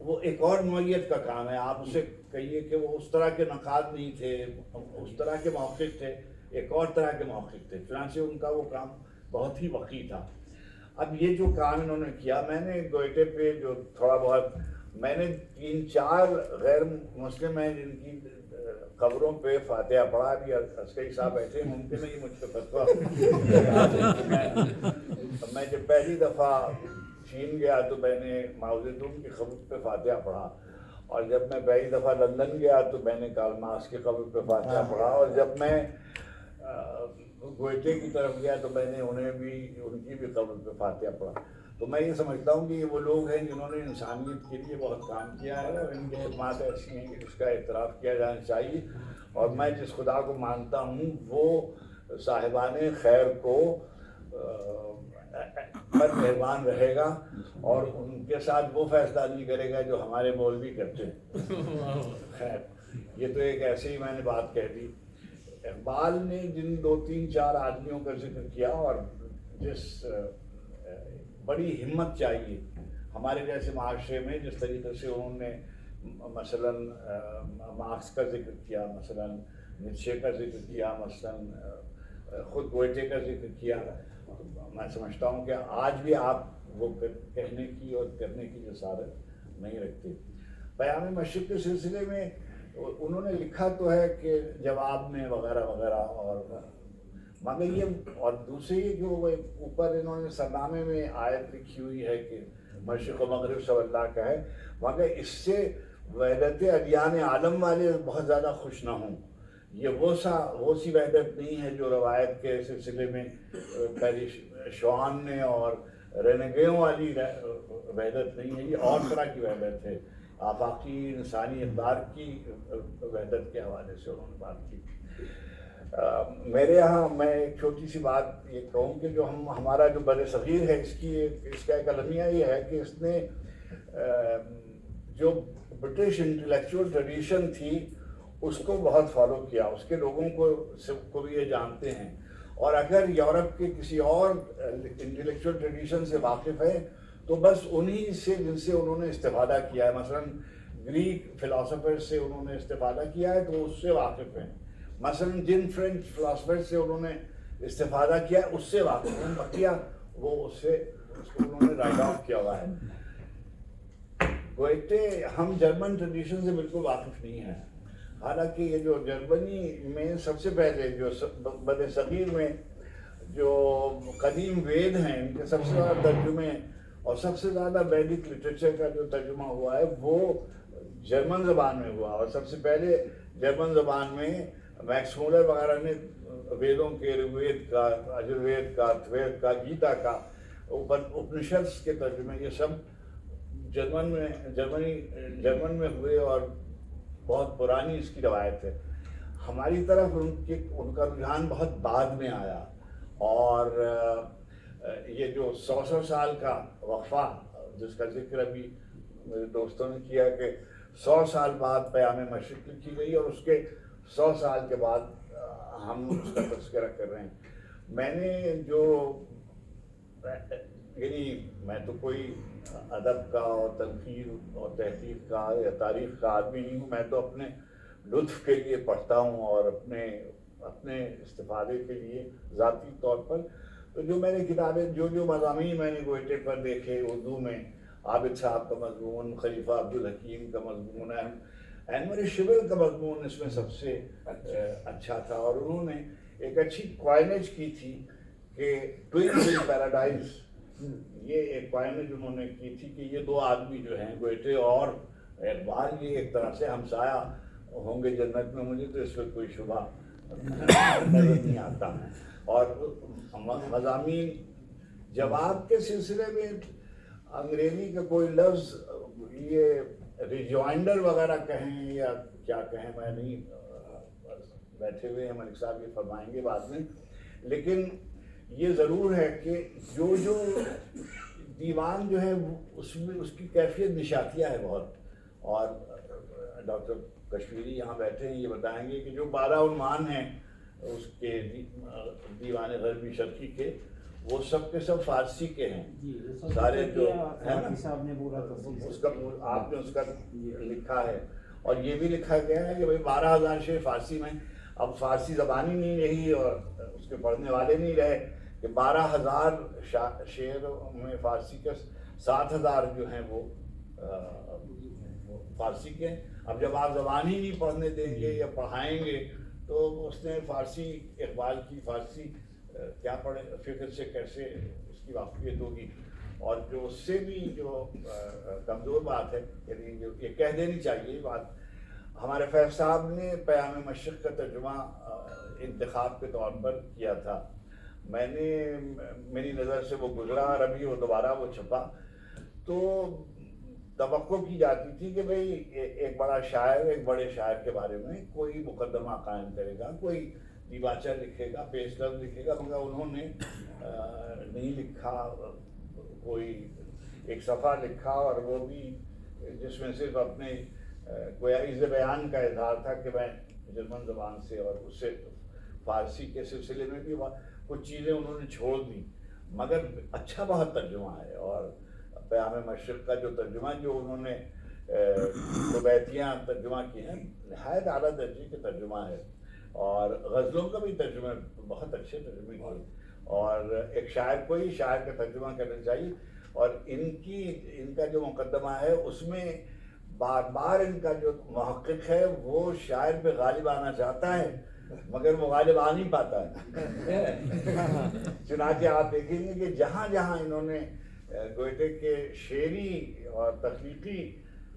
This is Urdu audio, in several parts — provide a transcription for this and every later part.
وہ ایک اور نوعیت کا کام ہے. آپ اسے کہیے کہ وہ اس طرح کے نقاد نہیں تھے, اس طرح کے موقف تھے, ایک اور طرح کے موقف تھے, چنانچہ ان کا وہ کام بہت ہی وقی تھا. اب یہ جو کام انہوں نے کیا, میں نے گوئٹے پہ جو تھوڑا بہت, میں نے 3-4 غیر مسلم ہیں جن کی قبروں پہ فاتحہ پڑھا بھی. عسکری صاحب بیٹھے, ممکن ہے یہ مجھ پہ فتویٰ. میں جب پہلی دفعہ چین گیا تو میں نے ماؤ زیدون کی قبر پہ فاتحہ پڑھا, اور جب میں پہلی دفعہ لندن گیا تو میں نے کارل مارکس کی قبر پہ فاتحہ پڑھا, اور جب میں گوئٹے کی طرف گیا تو میں نے ان کی بھی قبر پہ فاتحہ پڑھا. تو میں یہ سمجھتا ہوں کہ یہ وہ لوگ ہیں جنہوں نے انسانیت کے لیے بہت کام کیا ہے, اور ان کی خدمات ایسی ہیں کہ اس کا اعتراف کیا جانا چاہیے. اور میں جس خدا کو مانتا ہوں وہ صاحبان خیر کو پر مہربان رہے گا, اور ان کے ساتھ وہ فیصلہ نہیں کرے گا جو ہمارے مولوی کرتے ہیں. خیر, یہ تو ایک ایسے ہی میں نے بات کہہ دی. اقبال نے جن 2-3-4 آدمیوں کا ذکر کیا, اور جس بڑی ہمت چاہیے ہمارے جیسے معاشرے میں, جس طریقے سے انہوں نے مثلاً مارکس کا ذکر کیا, مثلاً نیچے کا ذکر کیا, مثلاً خود گوئٹے کا ذکر کیا, میں سمجھتا ہوں کہ آج بھی آپ وہ کہنے کی اور کرنے کی جسارت نہیں رکھتے. پیام مشرق کے سلسلے میں انہوں نے لکھا تو ہے کہ جواب میں وغیرہ وغیرہ, اور مگر یہ, اور دوسری جو اوپر انہوں نے سرنامے میں آیت لکھی ہوئی ہے کہ مشرق و مغرب سب اللہ کا ہے, مگر اس سے وحدت ادیان عالم والے بہت زیادہ خوش نہ ہوں. یہ وہ سی وحدت نہیں ہے جو روایت کے سلسلے میں پہلی شوان نے اور رینگیوں والی وحدت نہیں ہے, یہ اور طرح کی وحدت ہے, آفاقی انسانی اقدار کی وحدت کے حوالے سے انہوں نے بات کی. میرے یہاں میں ایک چھوٹی سی بات یہ کہوں کہ جو ہمارا جو بر صغیر ہے, اس کا ایک المیہ یہ ہے کہ اس نے جو برٹش انٹلیکچوئل ٹریڈیشن تھی اس کو بہت فالو کیا, اس کے لوگوں کو بھی یہ جانتے ہیں, اور اگر یورپ کے کسی اور انٹلیکچوئل ٹریڈیشن سے واقف ہے تو بس انہی سے جن سے انہوں نے استفادہ کیا ہے. مثلاً گریک فلاسفر سے انہوں نے استفادہ کیا ہے تو اس سے واقف ہیں, مثلاً جن فرینچ فلاسفر سے انہوں نے استفادہ کیا ہے اس سے واقف ہیں, بقیہ وہ اس کو انہوں نے رائٹ آف کیا ہوا ہے. گوئٹے ہم جرمن ٹریڈیشن سے بالکل واقف نہیں ہیں, حالانکہ یہ جو جرمنی میں سب سے پہلے جو بر صغیر میں جو قدیم وید ہیں ان کے سب سے زیادہ ترجمے اور سب سے زیادہ ویدک لٹریچر کا جو ترجمہ ہوا ہے وہ جرمن زبان میں ہوا, اور سب سے پہلے جرمن زبان میں میکس مولر وغیرہ نے ویدوں کے رگوید کا, اجروید کا, اتھوید کا, گیتا کا, اپنشدس کے ترجمے یہ سب جرمن میں ہوئے, اور بہت پرانی اس کی روایت ہے. ہماری طرف ان کا رجحان بہت بعد میں آیا, اور یہ جو 100 سال کا وقفہ جس کا ذکر ابھی میرے دوستوں نے کیا کہ 100 سال بعد پیام مشرق لکھی گئی, اور اس کے 100 سال کے بعد ہم اس کا تذکرہ کر رہے ہیں. میں نے جو یعنی میں تو کوئی ادب کا اور تنقید اور تحقیق کا یا تاریخ کا آدمی نہیں ہوں, میں تو اپنے لطف کے لیے پڑھتا ہوں اور اپنے استفادے کے لیے ذاتی طور پر. تو جو میں نے کتابیں جو مضامین میں نے گوئٹے پر دیکھے اردو میں, عابد صاحب کا مضمون, خلیفہ عبدالحکیم کا مضمون, انور شبل کا مضمون اس میں سب سے اچھا تھا, اور انہوں نے ایک اچھی کوائنیج کی تھی کہ ٹوئنز ان پیراڈائز, یہ ایک کوائنیج انہوں نے کی تھی کہ یہ 2 آدمی جو ہیں گوئٹے اور اقبال یہ ایک طرح سے ہمسایہ ہوں گے جنت میں. مجھے تو اس میں کوئی شبہ نظر نہیں آتا. اور مضامین جواب کے سلسلے میں انگریزی کا کوئی لفظ, یہ ریجوائنڈر وغیرہ کہیں یا کیا کہیں, میں نہیں, بیٹھے ہوئے ہیں ملک صاحب یہ فرمائیں گے بعد میں, لیکن یہ ضرور ہے کہ جو دیوان جو ہے اس میں اس کی کیفیت نشاتیہ ہے بہت. اور ڈاکٹر کشمیری یہاں بیٹھے ہیں, یہ بتائیں گے کہ جو 12 عنوان ہیں اس کے دیوان غربی شرقی کے, وہ سب کے سب فارسی کے ہیں جی سارے جو ہے نا صاحب نے بولا اس کا آپ نے اس کا لکھا ہے، اور یہ بھی لکھا گیا ہے کہ بھائی 12,000 شعر فارسی میں، اب فارسی زبان ہی نہیں رہی اور اس کے پڑھنے والے نہیں رہے، کہ 12,000 شعر میں فارسی کے 7,000 جو ہیں وہ فارسی کے ہیں۔ اب جب آپ زبان ہی نہیں پڑھنے دیں گے یا پڑھائیں گے تو اس نے فارسی اقبال کی فارسی کیا پڑھے، فکر سے کیسے اس کی واقفیت ہوگی؟ اور جو اس سے بھی جو کمزور بات ہے، یعنی یہ کہہ دینی چاہیے یہ بات، ہمارے فیض صاحب نے پیام مشرق کا ترجمہ انتخاب کے طور پر کیا تھا، میں نے میری نظر سے وہ گزرا اور ابھی وہ دوبارہ وہ چھپا، تو توقع کی جاتی تھی کہ بھئی ایک بڑا شاعر ایک بڑے شاعر کے بارے میں کوئی مقدمہ قائم کرے گا، کوئی دیباچہ لکھے گا، پیش لفظ لکھے گا، مگر انہوں نے نہیں لکھا، کوئی ایک صفحہ لکھا، اور وہ بھی جس میں صرف اپنے گویا عز بیان کا اظہار تھا کہ میں جرمن زبان سے، اور اس سے فارسی کے سلسلے میں بھی کچھ چیزیں انہوں نے چھوڑ دی، مگر اچھا بہت ترجمہ ہے۔ اور پیام مشرق کا جو ترجمہ جو انہوں نے ربیتیاں ترجمہ کی ہیں، نہایت اعلیٰ درجے کے ترجمہ ہے، اور غزلوں کا بھی ترجمہ بہت اچھے ترجمے کیے، اور ایک شاعر کو ہی شاعر کا ترجمہ کرنا چاہیے، اور ان کا جو مقدمہ ہے اس میں بار بار ان کا جو محقق ہے وہ شاعر پہ غالب آنا چاہتا ہے مگر وہ غالب آ نہیں پاتا ہے۔ چنانچہ آپ دیکھیں گے کہ جہاں جہاں انہوں نے گوئٹے کے شعری اور تخلیقی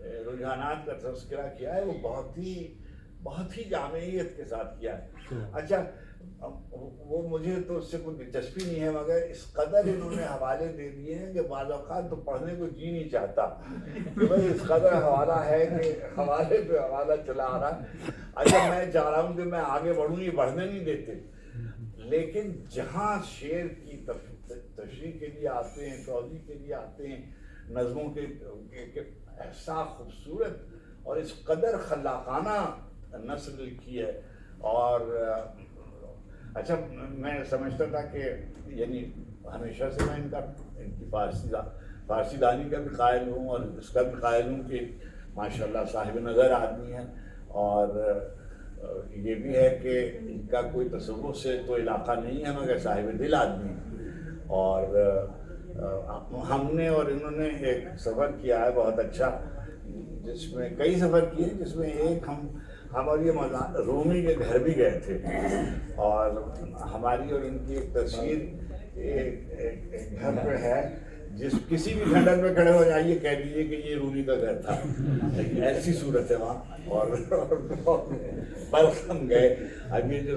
رجحانات کا تذکرہ کیا ہے، وہ بہت ہی جامعیت کے ساتھ کیا ہے۔ اچھا، وہ مجھے تو اس سے کوئی دلچسپی نہیں ہے، مگر اس قدر انہوں نے حوالے دے دیے ہیں کہ بعض اوقات تو پڑھنے کو جی نہیں چاہتا کہ بھائی اس قدر حوالہ ہے کہ حوالے پہ حوالہ چلا آ رہا۔ اچھا، میں چاہ رہا ہوں کہ میں آگے بڑھوں، یہ بڑھنے نہیں دیتے، لیکن جہاں شعر کی تشریح کے لیے آتے ہیں، توضیح کے لیے آتے ہیں، نظموں کے ایسا خوبصورت اور اس قدر خلاقانہ نثر لکھی ہے۔ اور اچھا، میں سمجھتا تھا کہ یعنی ہمیشہ سے میں ان کی فارسی دانی کا بھی قائل ہوں، اور اس کا بھی قائل ہوں کہ ماشاءاللہ صاحب نظر آدمی ہے، اور یہ بھی ہے کہ ان کا کوئی تصور سے تو علاقہ نہیں ہے مگر صاحب دل آدمی ہے۔ اور ہم نے اور انہوں نے ایک سفر کیا ہے بہت اچھا، جس میں کئی سفر کیے، جس میں ایک ہم اور یہ رومی کے گھر بھی گئے تھے، اور ہماری اور ان کی ایک تصویر ایک گھر پہ ہے، جس کسی بھی کھنڈر پہ کھڑے ہو جائیے کہہ دیجیے کہ یہ رومی کا گھر تھا، ایسی صورت ہے وہاں۔ اور بلخ ہم گئے، اب یہ جو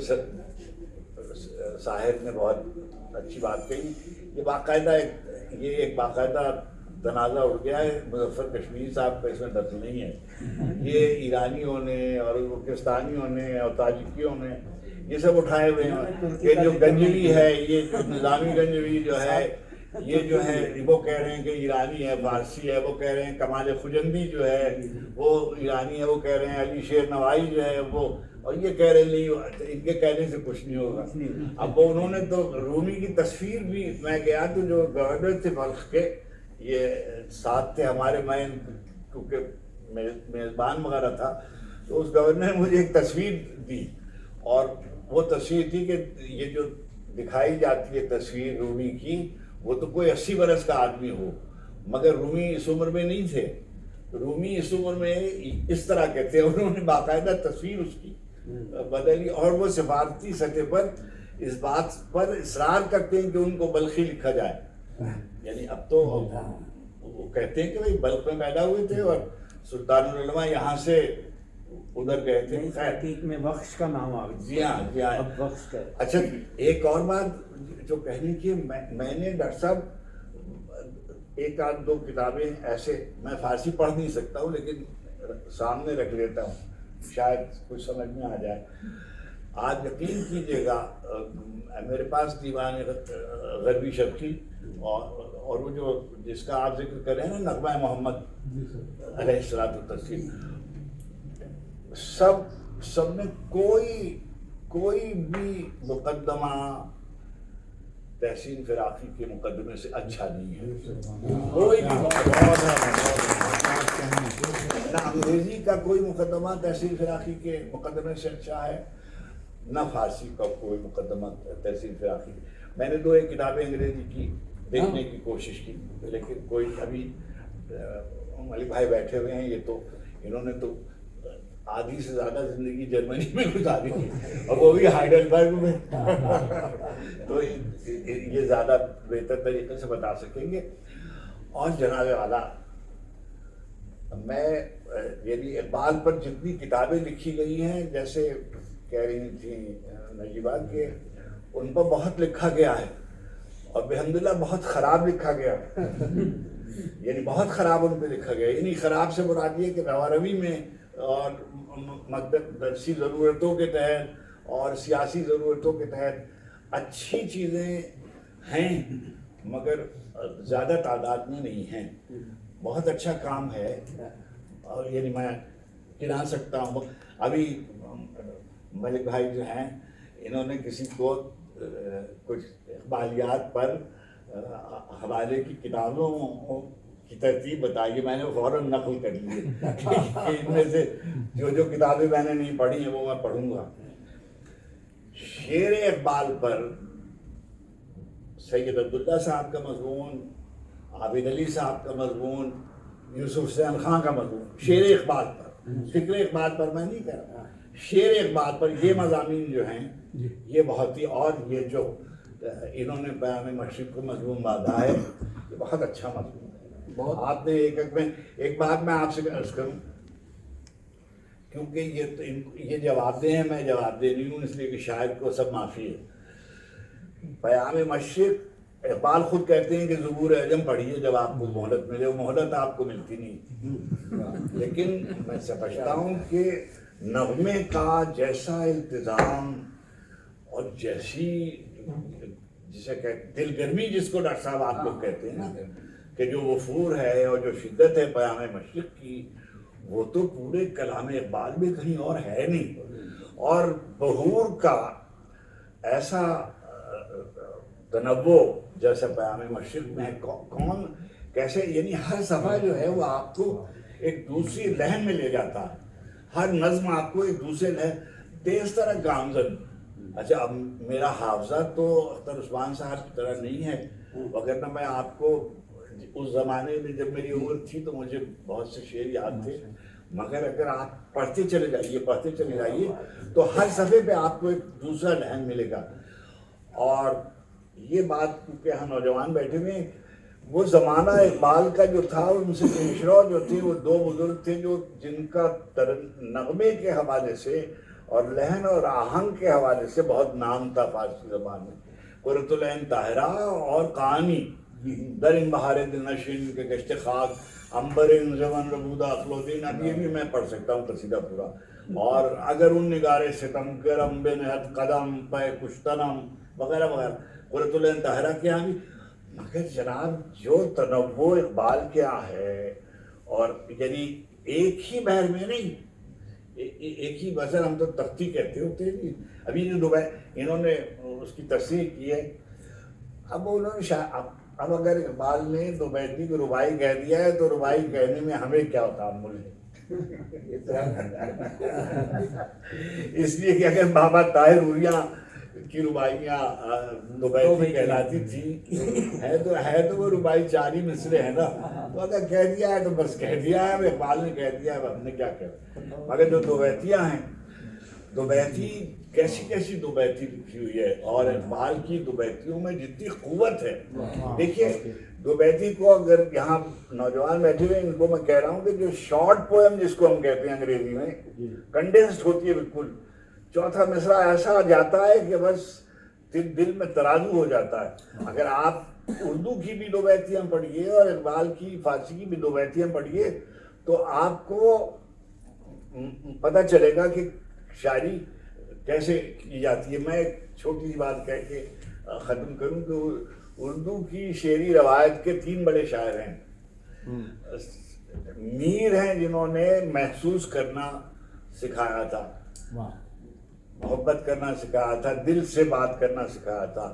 صاحب نے بہت اچھی بات کہی، یہ ایک باقاعدہ تنازع اٹھ گیا ہے، مظفر کشمیری صاحب کا اس میں دخل نہیں ہے، یہ ایرانیوں نے اور ترکستانیوں نے اور تاجکیوں نے یہ سب اٹھائے ہوئے ہیں، یہ جو گنجوی ہے، یہ جو نظامی گنجوی جو ہے، یہ جو ہے وہ کہہ رہے ہیں کہ ایرانی ہے، فارسی ہے، وہ کہہ رہے ہیں کمال خجندی جو ہے وہ ایرانی ہے، وہ کہہ رہے ہیں علی شیر نوائی جو ہے وہ، اور یہ کہہ رہے نہیں، ان کے کہنے سے کچھ نہیں ہوگا۔ اب وہ انہوں نے تو رومی کی تصویر بھی، میں گیا تو جو گورنر تھے بلخ کے، یہ ساتھ تھے ہمارے، میں کیونکہ میزبان وغیرہ تھا، تو اس گورنر نے مجھے ایک تصویر دی، اور وہ تصویر تھی کہ یہ جو دکھائی جاتی ہے تصویر رومی کی، وہ تو کوئی 80 برس کا آدمی ہو، مگر رومی اس عمر میں نہیں تھے، رومی اس عمر میں اس طرح کے تھے، انہوں نے باقاعدہ تصویر اس کی بدلی، اور وہ سفارتی سطح پر اس بات پر اصرار کرتے ہیں کہ ان کو بلخی لکھا جائے، یعنی اب تو وہ کہتے ہیں کہ بھائی بلخ میں پیدا ہوئے تھے اور سلطان العلماء یہاں سے ادھر گئے تھے۔ تحقیق میں بخش کا نام آ گیا۔ جی ہاں، جی ہاں۔ اب بخش کا اچھا، ایک اور بات جو کہنے کی، میں نے ڈاکٹر صاحب ایک آدھ دو کتابیں ایسے، میں فارسی پڑھ نہیں سکتا ہوں لیکن سامنے رکھ لیتا ہوں، شاید کچھ سمجھ میں آ جائے۔ آج یقین کیجیے گا میرے پاس دیوان غربی شرقی اور وہ جو جس کا آپ ذکر کر رہے ہیں نا، نغمہ محمد علیہ الصلوۃ والتسلیم، سب میں کوئی بھی مقدمہ تحسین فراقی کے مقدمے سے اچھا نہیں ہے. کوئی نہ انگریزی کا کوئی مقدمہ تحسین فراقی کے مقدمے سے اچھا ہے، نہ فارسی کا کوئی مقدمہ تحسین فراقی. میں نے 2 کتابیں انگریزی کی دیکھنے کی کوشش کی، لیکن کوئی ابھی ملک بھائی بیٹھے ہوئے ہیں، یہ تو انہوں نے تو آدھی سے زیادہ زندگی جرمنی میں گزاری اور وہ بھی ہائیڈلبرگ میں، تو یہ زیادہ بہتر طریقے سے بتا سکیں گے. اور جناب والا، میں یعنی اقبال پر جتنی کتابیں لکھی گئی ہیں، جیسے کہہ رہی تھیں نجیبہ کہ ان پر بہت لکھا گیا ہے اور بحمداللہ بہت خراب لکھا گیا ہے. یعنی بہت خراب ان پہ لکھا گیا. یعنی خراب سے مراد یہ کہ روا روی میں اور درسی ضرورتوں کے تحت اور سیاسی ضرورتوں کے تحت اچھی چیزیں ہیں، مگر زیادہ تعداد میں نہیں ہیں. بہت اچھا کام ہے، اور یعنی میں گنا سکتا ہوں. ابھی ملک بھائی جو ہیں، انہوں نے کسی کو کچھ اقبالیات پر حوالے کی کتابوں کی ترتیب بتائی، میں نے فوراً نقل کر لی کہ ان میں سے جو کتابیں میں نے نہیں پڑھی ہیں وہ میں پڑھوں گا. شعر اقبال پر سید عبداللہ صاحب کا مضمون، عابد علی صاحب کا مضمون، یوسف حسین خان کا مضمون، شعر اقبال پر، فکر اقبال پر میں نہیں کہہ رہا، شعر اقبال پر یہ مضامین جو ہیں یہ بہت ہی، اور یہ جو انہوں نے پیام مشرق کو مضمون باندھا ہے یہ بہت اچھا مضمون ہے. آپ نے ایک بات میں آپ سے عرض کروں، کیونکہ یہ جواب دیں ہیں، میں جواب دے نہیں ہوں اس لیے کہ شاعر کو سب معافی ہے. پیام مشرق اقبال خود کہتے ہیں کہ زبور اعجم پڑھیے جب آپ کو مہلت ملے، وہ مہلت آپ کو ملتی نہیں. لیکن میں سمجھتا ہوں کہ نغمے کا جیسا التزام اور جیسی جسے دل گرمی، جس کو ڈاکٹر صاحب آپ لوگ کہتے ہیں نا، کہ جو وفور ہے اور جو شدت ہے پیام مشرق کی، وہ تو پورے کلام اقبال میں کہیں اور ہے نہیں. اور بہور کا ایسا تنوع جیسا پیام مشرق میں کون کیسے، یعنی ہر صفحہ جو ہے وہ آپ کو ایک دوسری لہن میں لے جاتا ہے، ہر نظم آپ کو ایک دوسرے لہن. تیز طرح گامزن. اچھا، اب میرا حافظہ تو اختر عثمان صاحب کی طرح نہیں ہے، وگرنہ میں آپ کو اس زمانے میں جب میری عمر تھی تو مجھے بہت سے شعر یاد تھے، مگر اگر آپ پڑھتے چلے جائیے تو ہر صفحے پہ آپ کو ایک دوسرا لہن ملے گا. اور یہ بات کیونکہ ہم نوجوان بیٹھے ہوئے ہیں، وہ زمانہ اقبال کا جو تھا، ان سے پیشرو جو تھے وہ 2 بزرگ تھے جن کا نغمے کے حوالے سے اور لہن اور آہنگ کے حوالے سے بہت نام تھا فارسی زبان میں. قرۃ العین طاہرہ اور قانی در ان بہار دل نشین کے گشت خاک امبر ان زمن ربودہ اخلودین. اب یہ بھی میں پڑھ سکتا ہوں قصیدہ پورا. اور اگر ان نگارے ستم گرم بے نہت قدم پے کشتنم وغیرہ وغیرہ. قرۃ العین طاہرہ کے یہاں بھی. مگر جناب جو تنوع اقبال کیا ہے، اور یعنی ایک ہی بحر میں نہیں، ایک ہی غزل، ہم تو تختی کہتے ہوتے ہیں. ابھی جو انہوں نے اس کی تصریح کی ہے، اب انہوں نے اب اگر اقبال نے دو بیتی کو ربائی کہہ دیا ہے تو ربائی کہنے میں ہمیں کیا تعامل ہے. اس لیے کہ اگر بابا طاہر اوریاں کی رباعیاں دو بیتی کہلاتی تھی، ہے تو وہ ربائی 4 ہی مصرے ہیں نا. تو اگر کہہ دیا ہے تو بس کہہ دیا ہے، اقبال نے کہہ دیا ہے، ہم نے کیا کہا. مگر جو دو بیتیاں ہیں، دو بیتی کیسی دو بیتی لکھی ہوئی ہے، اور اقبال کی دو بیتیوں میں جتنی قوت ہے. دیکھیے دو بیتی کو اگر یہاں نوجوان بیٹھے ہوئے ان کو میں کہہ رہا ہوں کہ جو شارٹ پوئم جس کو ہم کہتے ہیں انگریزی میں، کنڈینسڈ ہوتی ہے بالکل. 4تھا مصرع ایسا جاتا ہے کہ بس دل میں ترازو ہو جاتا ہے. اگر آپ اردو کی بھی دو بیتیاں پڑھیے اور اقبال کی فارسی کی بھی دو بیتیاں پڑھیے تو آپ کو پتہ چلے گا کہ شاعری کیسے کی جاتی ہے. میں ایک چھوٹی سی بات کہہ کے ختم کروں کہ اردو کی شعری روایت کے 3 بڑے شاعر ہیں. میر ہیں جنہوں نے محسوس کرنا سکھایا تھا، محبت کرنا سکھایا تھا، دل سے بات کرنا سکھایا تھا.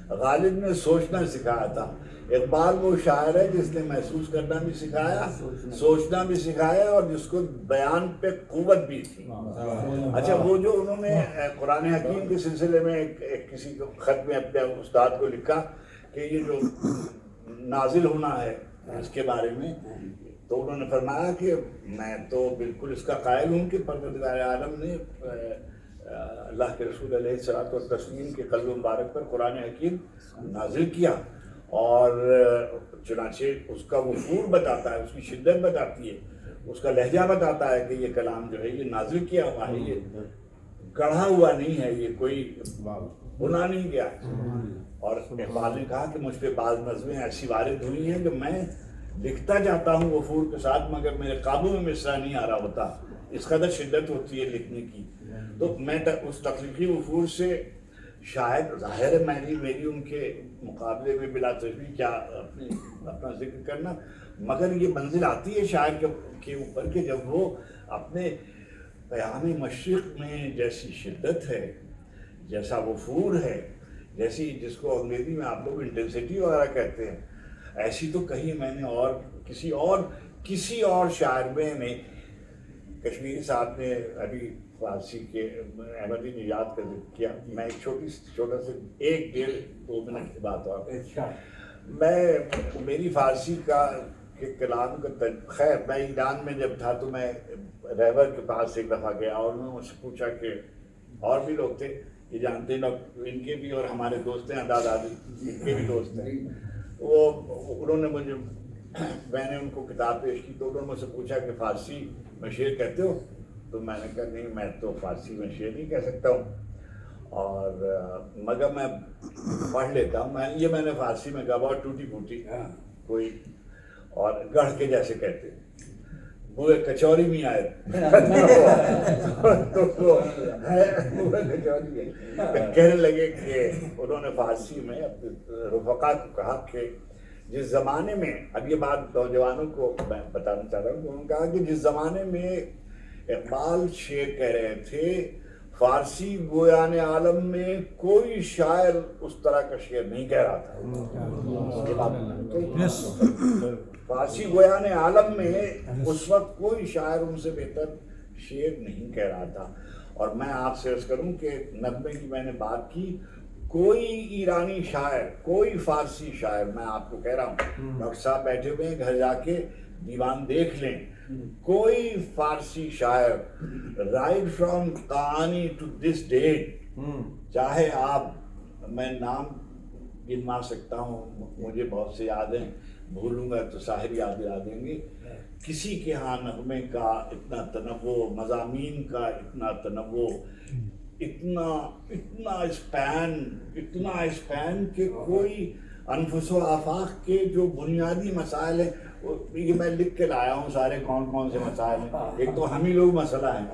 غالب نے سوچنا سکھایا تھا. اقبال وہ شاعر ہے جس نے محسوس کرنا بھی سکھایا, سوچنا بھی سکھایا, اور جس کو بیان پہ قوت بھی تھی. اچھا, وہ جو انہوں نے قرآن حکیم کے سلسلے میں ایک کسی کو خط میں اپنے استاد کو لکھا کہ یہ جو نازل ہونا ہے اس کے بارے میں, تو انہوں نے فرمایا کہ میں تو بالکل اس کا قائل ہوں کہ پروردگار عالم نے اللہ کے رسول علیہ الصلوۃ والتسلیم کے قلب مبارک پر قرآن حکیم نازل کیا, اور چنانچہ اس کا وفور بتاتا ہے, اس کی شدت بتاتی ہے, اس کا لہجہ بتاتا ہے کہ یہ کلام جو ہے یہ نازل کیا ہوا ہے, یہ گڑھا ہوا نہیں ہے, یہ کوئی بنا نہیں گیا. اور اقبال نے کہا کہ مجھ پہ بعض نظمیں ایسی وارد ہوئی ہیں جو میں لکھتا جاتا ہوں وفور کے ساتھ, مگر میرے قابو میں مصرع نہیں آ رہا ہوتا, اس قدر شدت ہوتی ہے لکھنے کی. تو میں اس تخلیقی وفور سے شاید ظاہر ہے میری ان کے مقابلے میں بلا تشبیہ کیا اپنا ذکر کرنا, مگر یہ منزل آتی ہے شاعر کے اوپر کہ جب وہ اپنے پیام مشرق میں جیسی شدت ہے, جیسا وفور ہے, جیسی جس کو انگریزی میں آپ لوگ انٹینسٹی وغیرہ کہتے ہیں, ایسی تو کہیں میں نے اور کسی اور شاعر میں نہیں. کشمیری صاحب نے ابھی فارسی کے احمدی نژاد کا ذکر کیا, میں ایک چھوٹا سے 1-1.5-2 منٹ کی بات اور میری فارسی کا کلام کا خیر, میں ایران میں جب تھا تو میں رہبر کے پاس ایک دفعہ گیا اور انہوں نے مجھ سے پوچھا کہ اور بھی لوگ تھے یہ جانتے ہیں, ان کے بھی اور ہمارے دوست ہیں, دادا ان کے بھی دوست ہیں, انہوں نے مجھے, میں نے ان کو کتاب پیش کی تو انہوں نے مجھ سے پوچھا کہ فارسی میں شعر کہتے ہو, تو میں نے کہا نہیں, میں تو فارسی میں شعر نہیں کہہ سکتا ہوں, اور مگر میں پڑھ لیتا ہوں. میں نے فارسی میں کہا بہت ٹوٹی پھوٹی کوئی, اور گڑھ کے جیسے کہتے ہیں, وہ کچوری میں آئے کہنے لگے کہ انہوں نے فارسی میں اپنے رفقا کو کہا کہ جس زمانے میں, اب یہ بات نوجوانوں کو میں بتانا چاہ رہا ہوں, انہوں نے کہا کہ جس زمانے میں اقبال شعر کہہ رہے تھے, فارسی گویان عالم میں کوئی شاعر اس طرح کا شعر نہیں کہہ رہا تھا. فارسی گویان عالم میں اس وقت کوئی شاعر ان سے بہتر شعر نہیں کہہ رہا تھا. اور میں آپ سے عرض کروں کہ نغمے کی میں نے بات کی, کوئی ایرانی شاعر, کوئی فارسی شاعر, میں آپ کو کہہ رہا ہوں, ڈاکٹر صاحب بیٹھے ہوئے ہیں, گھر جا کے دیوان دیکھ لیں, کوئی فارسی شاعر رائٹ فرام قانی ٹو دس ڈیٹ, چاہے آپ, میں نام گنوا سکتا ہوں, مجھے بہت سے یاد ہیں, بھولوں گا تو ساحر یاد دلا دیں گے, کسی کے ہاں نغمے کا اتنا تنوع, مضامین کا اتنا تنوع, اتنا اسپین کہ کوئی انفس و آفاق کے جو بنیادی مسائل ہیں, یہ میں لکھ کے لایا ہوں سارے کون سے مسائل ہیں. ایک تو ہم ہی لوگ مسئلہ ہیں,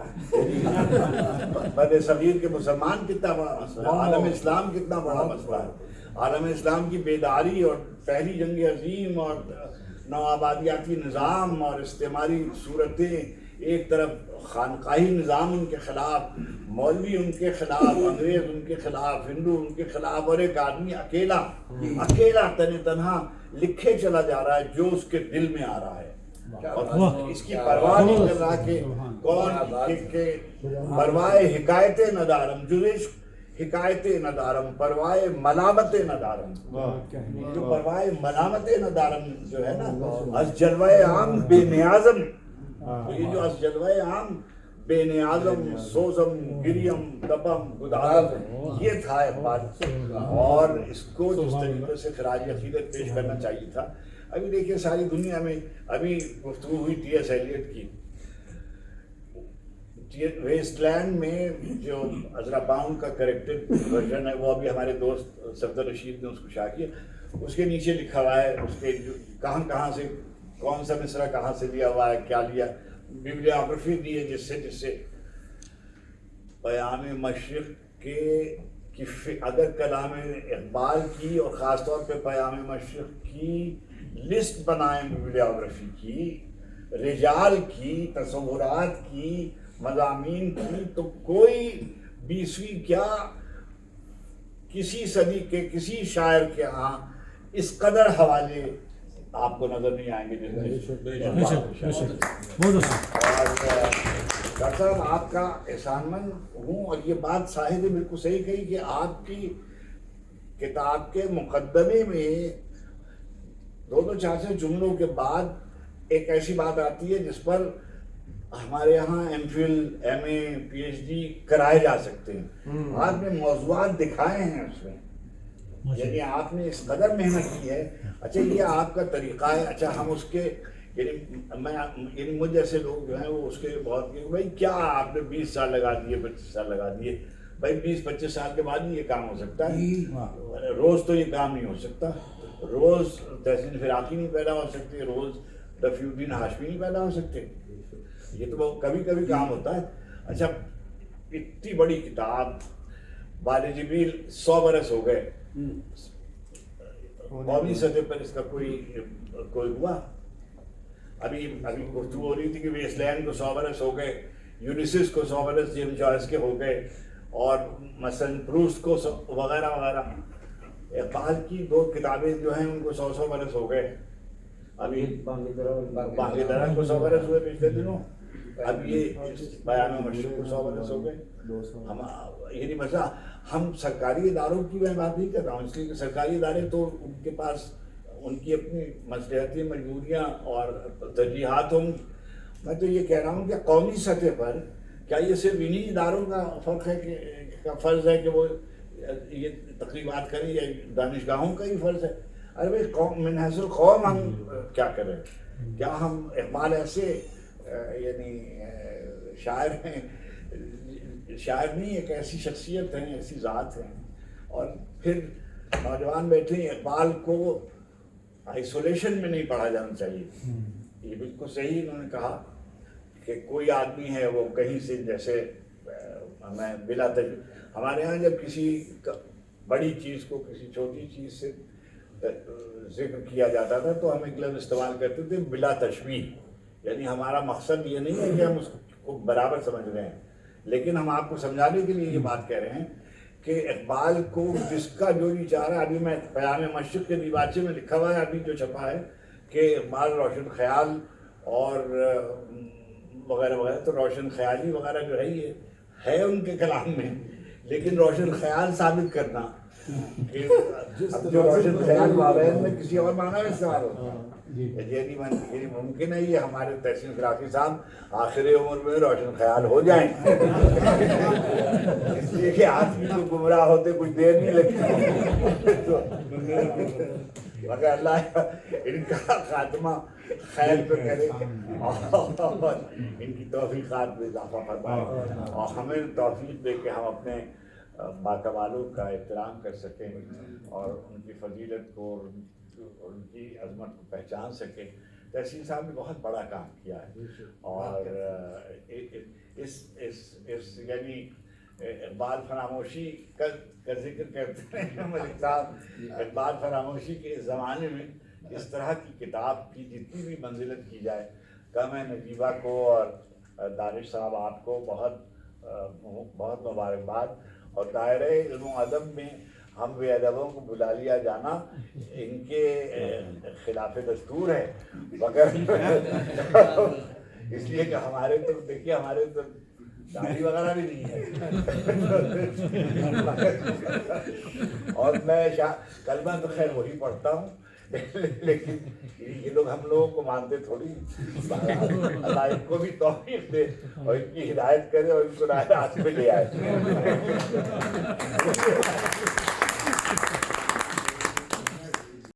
بر صغیر کے مسلمان کتنا بڑا مسئلہ ہے, عالم اسلام کتنا بڑا مسئلہ ہے, عالم اسلام کی بیداری اور پہلی جنگ عظیم اور نوآبادیاتی نظام اور استعماری صورتیں ایک طرف, خانقاہی نظام ان کے خلاف, مولوی ان کے خلاف, انگریز ان کے خلاف, ہندو ان کے خلاف, اور ایک آدمی اکیلا تنہا لکھے چلا جا رہا ہے جو اس کے دل میں آ رہا ہے, اور اس کی پرواہ نہیں کر رہا کہ کون, پروائے حکایت ندارم, جزش حکایت ندارم, پروائے ملامت ندارم, جو پروائے ملامت ندارم جو ہے نا, از جلوہ عام بے نیازم, یہ جو از جلوہ عام بے نیازم, سوزم, گریم, دبم, گدازم, یہ تھا اقبال. اور اس کو جس طریقے سے خراج عقیدت پیش کرنا چاہیے تھا. ابھی دیکھیے ساری دنیا میں ابھی گفتگو ہوئی ٹی ایس ایلیٹ کی, ویسٹ لینڈ میں جو عذرا باؤنڈ کا کریکٹر ورژن ہے, وہ ابھی ہمارے دوست صفدر رشید نے اس کو شائع کیا, اس کے نیچے لکھا ہوا ہے, اس کے جو کہاں سے کون سا مصرع کہاں سے لیا ہوا ہے, کیا لیا, بیبلیوگرافی دی ہے, جس سے پیام مشرق کے اگر کلام اقبال کی اور خاص طور پہ پیام مشرق کی لسٹ بنائیں, بیبلیوگرافی کی, رجال کی, تصورات کی, مضامین کی, تو کوئی 20ویں کیا کسی صدی کے کسی شاعر کے ہاں اس قدر حوالے آپ کو نظر نہیں آئیں گے جس ڈاکٹر صاحب آپ کا احسان مند ہوں، اور یہ بات صاحب نے بالکل صحیح کہی کہ آپ کی کتاب کے مقدمے میں دو چار سے جملوں کے بعد ایک ایسی بات آتی ہے جس پر ہمارے یہاں ایم فل ایم اے پی ایچ ڈی کرائے جا سکتے ہیں. آپ نے موضوعات دکھائے ہیں اس میں، یعنی آپ نے اس قدر محنت کی ہے. اچھا یہ آپ کا طریقہ ہے. اچھا ہم اس کے یعنی مجھ جیسے لوگ جو ہیں وہ اس کے بہت بھائی کیا آپ نے 20 سال لگا دیے 25 سال لگا دیے. بھائی 20-25 سال کے بعد ہی یہ کام ہو سکتا ہے، روز تو یہ کام نہیں ہو سکتا. روز تحسین فراقی نہیں پیدا ہو سکتے، روز رفیع الدین ہاشمی نہیں پیدا ہو سکتے. یہ تو کبھی کبھی کام ہوتا ہے. اچھا اتنی بڑی کتاب بال جبریل 100 برس ہو گئے، قومی سطح پر اس کا کوئی ہوا؟ ابھی گفتگو ہو رہی تھی کہ ویسٹ لینڈ کو 100 برس ہو گئے، یونیسس کو 100 برس جیمز جوائس کے ہو گئے، اور مثلاً پروسٹ کو وغیرہ وغیرہ. اقبال کی 2 کتابیں جو ہیں ان کو 100 برس ہو گئے. ابھی بانگی درہ کو 100 برس ہوئے پچھلے دنوں. اب یہ بیان مشرق کو 100 برس ہو گئے. یعنی مثلا ہم سرکاری اداروں کی میں بات نہیں کر رہا ہوں، اس لیے کہ سرکاری ادارے تو ان کے پاس ان کی اپنی مصلحتی مجبوریاں اور ترجیحات ہوں. میں تو یہ کہہ رہا ہوں کہ قومی سطح پر کیا یہ صرف انہی اداروں کا فرق ہے کہ فرض ہے کہ وہ یہ تقریبات کریں، یا دانشگاہوں کا ہی فرض ہے؟ ارے بھائی قوم من حیث القوم ہم کیا کریں؟ کیا ہم اقبال ایسے یعنی شاعر ہیں، شاعر نہیں، ایک ایسی شخصیت ہیں، ایسی ذات ہیں. اور پھر نوجوان بیٹھے ہیں، اقبال کو آئسولیشن میں نہیں پڑھا جانا چاہیے. یہ بالکل صحیح انہوں نے کہا کہ کوئی آدمی ہے وہ کہیں سے، جیسے میں بلا ہمارے یہاں جب کسی بڑی چیز کو کسی چھوٹی چیز سے ذکر کیا جاتا تھا تو ہم ایک لفظ استعمال کرتے تھے بلا تشبیہ. یعنی ہمارا مقصد یہ نہیں ہے کہ ہم اس کو برابر سمجھ رہے ہیں، لیکن ہم آپ کو سمجھانے کے لیے یہ بات کہہ رہے ہیں کہ اقبال کو جس کا جو بھی چاہ رہا ہے. ابھی میں پیام مشرق کے دیباچے میں لکھا ہوا ہے ابھی جو چھپا ہے کہ اقبال روشن خیال اور وغیرہ وغیرہ. تو روشن خیالی وغیرہ جو ہے یہ ہے ان کے کلام میں، لیکن روشن خیال ثابت کرنا کہ جو روشن خیال مابین میں کسی اور معنی میں استعمال ہوتا ہے، یعنی ممکن ہے یہ ہمارے تحسین فراقی صاحب آخر عمر میں روشن خیال ہو جائیں. اس لیے کہ آدمی کو گمراہ ہوتے کچھ دیر نہیں لگتی، مگر اللہ ان کا خاتمہ خیر پہ کرے اور ان کی توفیقات میں اضافہ فرمائے، اور ہمیں توفیق دے کہ ہم اپنے باکمالوں کا احترام کر سکیں اور ان کی فضیلت کو اور ان کی عظمت کو پہچان سکیں. تحسین صاحب نے بہت بڑا کام کیا ہے، اور اس یعنی اقبال فراموشی کا ذکر کرتے ہیں ملک صاحب. اقبال فراموشی کے اس زمانے میں اس طرح کی کتاب کی جتنی بھی منزلت کی جائے کم ہے. نجیبہ کو اور دانش صاحب آپ کو بہت بہت مبارکباد. اور دائرہ علم و ادب میں ہم بے ادبوں کو بلا لیا جانا ان کے خلاف دستور ہے، مگر اس لیے کہ ہمارے تو دیکھیے ہمارے تو داڑھی وغیرہ بھی نہیں ہے. اور میں کلمہ تو خیر وہی پڑھتا ہوں، لیکن یہ لوگ ہم لوگوں کو مانتے تھوڑی. اللہ ان کو بھی توفیق دے اور ان کی ہدایت کرے اور ان کو راہ راست پہ لے آئے.